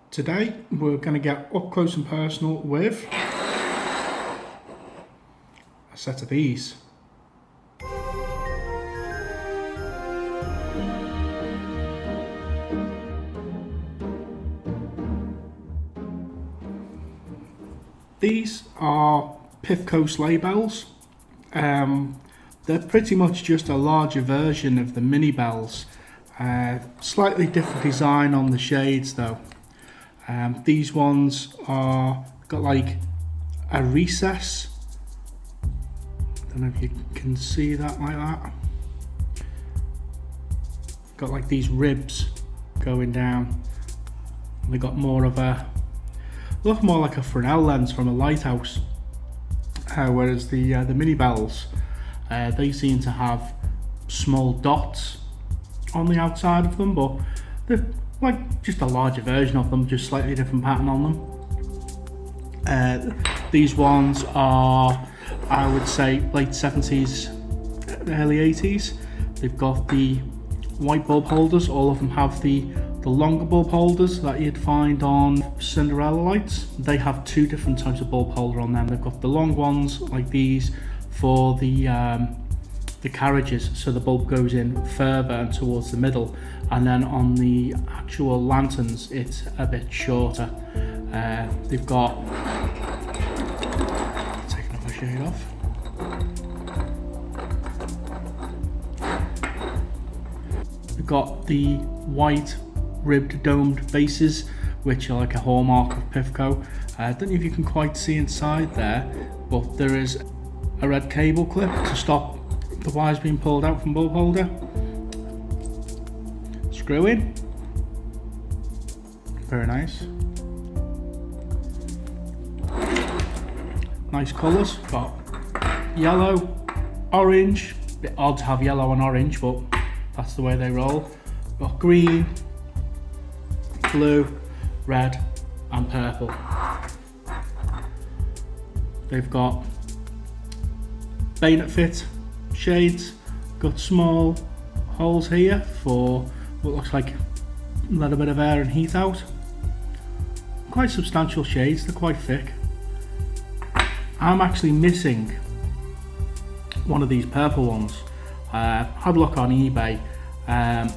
Today we're going to get up close and personal with a set of these. These are PIFCO Sleighbells. They're pretty much just a larger version of the mini bells. Slightly different design on the shades though. These ones are got like a recess. I don't know if you can see that like that. Got like these ribs going down. They got more of a look more like a Fresnel lens from a lighthouse. Whereas the mini bells, they seem to have small dots on the outside of them, but they're like just a larger version of them, just slightly different pattern on them. These ones are, I would say, late 70s, early 80s. They've got the white bulb holders. All of them have the longer bulb holders that you'd find on Cinderella lights. They have two different types of bulb holder on them. They've got the long ones like these for the carriages, so the bulb goes in further and towards the middle, and then on the actual lanterns it's a bit shorter. They've got, taking off my shade off, we've got the white ribbed domed bases, which are like a hallmark of PIFCO. I don't know if you can quite see inside there, but there is a red cable clip to stop the wires being pulled out from bulb holder. Screw in. Very nice. Nice colours. Got yellow, orange. Bit odd to have yellow and orange, but that's the way they roll. Got green, blue, red and purple. They've got bayonet fit shades, got small holes here for what looks like let a bit of air and heat out. Quite substantial shades, they're quite thick. I'm actually missing one of these purple ones. Had a look on eBay. I'm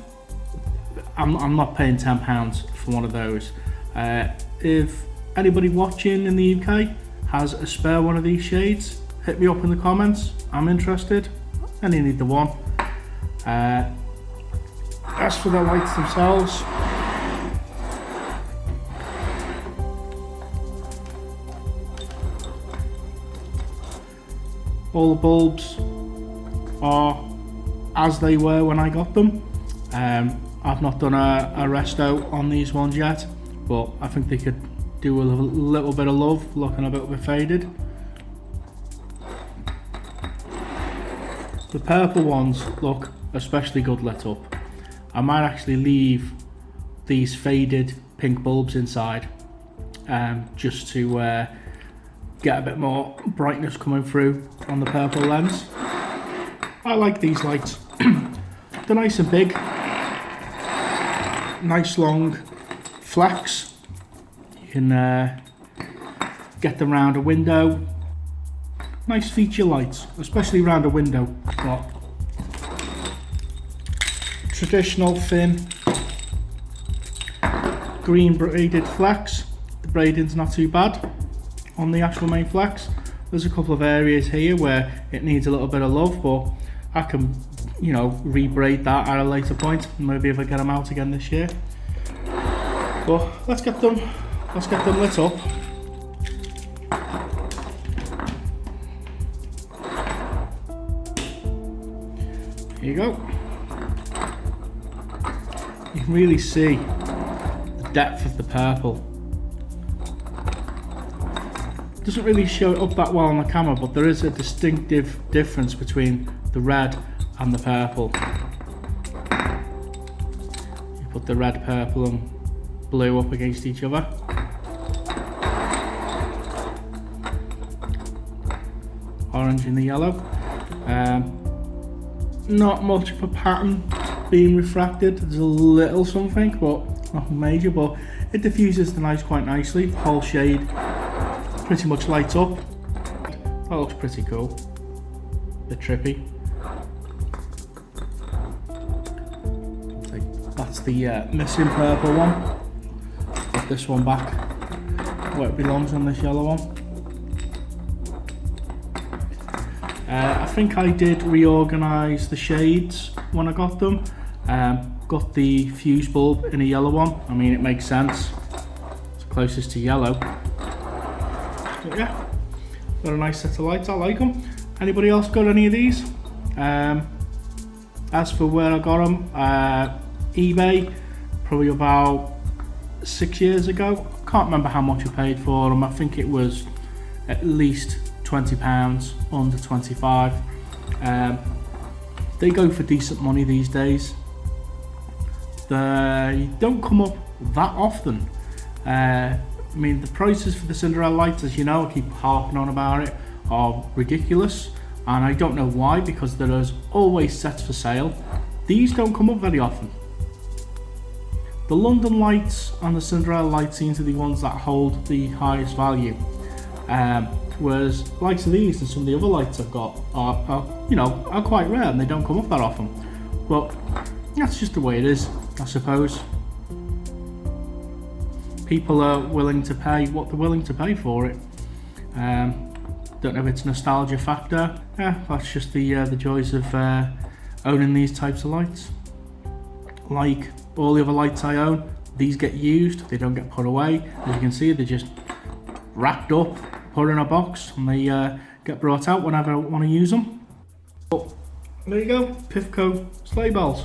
not paying £10 for one of those. If anybody watching in the UK has a spare one of these shades, hit me up in the comments. I'm interested. I only need the one. As for the lights themselves, all the bulbs are as they were when I got them. I've not done a resto on these ones yet, but I think they could do a little bit of love, looking a bit faded. The purple ones look especially good lit up. I might actually leave these faded pink bulbs inside, just to get a bit more brightness coming through on the purple lens. I like these lights. They're nice and big, nice long flex. You can get them around a window. Nice feature lights, especially around a window. Got traditional thin green braided flex. The braiding's not too bad on the actual main flex. There's a couple of areas here where it needs a little bit of love, but I can, you know, re-braid that at a later point, maybe if I get them out again this year. But let's get them lit up. Here you go. You can really see the depth of the purple. It doesn't really show it up that well on the camera, but there is a distinctive difference between the red and the purple. You put the red, purple and blue up against each other. Orange and the yellow. Not much of a pattern being refracted. There's a little something, but nothing major, but it diffuses the lights quite nicely. The whole shade pretty much lights up. That looks pretty cool. A bit trippy. That's the missing purple one. Put this one back where it belongs on this yellow one. I think I did reorganise the shades when I got them. Got the fuse bulb in a yellow one. I mean, it makes sense. It's closest to yellow. But yeah, got a nice set of lights. I like them. Anybody else got any of these? As for where I got them, eBay, probably about 6 years ago. Can't remember how much I paid for them. I think it was at least £20, under 25. They go for decent money these days. They don't come up that often. I mean, the prices for the Cinderella lights, as you know, I keep harping on about it, are ridiculous, and I don't know why, because there is always sets for sale. These don't come up very often. The London lights and the Cinderella lights seem to be the ones that hold the highest value. Whereas likes of these and some of the other lights I've got are quite rare and they don't come up that often. But that's just the way it is, I suppose. People are willing to pay what they're willing to pay for it. Don't know if it's nostalgia factor. Yeah, that's just the joys of owning these types of lights. Like all the other lights I own, these get used, they don't get put away. As you can see, they're just wrapped up, put in a box, and they get brought out whenever I want to use them. But there you go, PIFCO Sleighbells.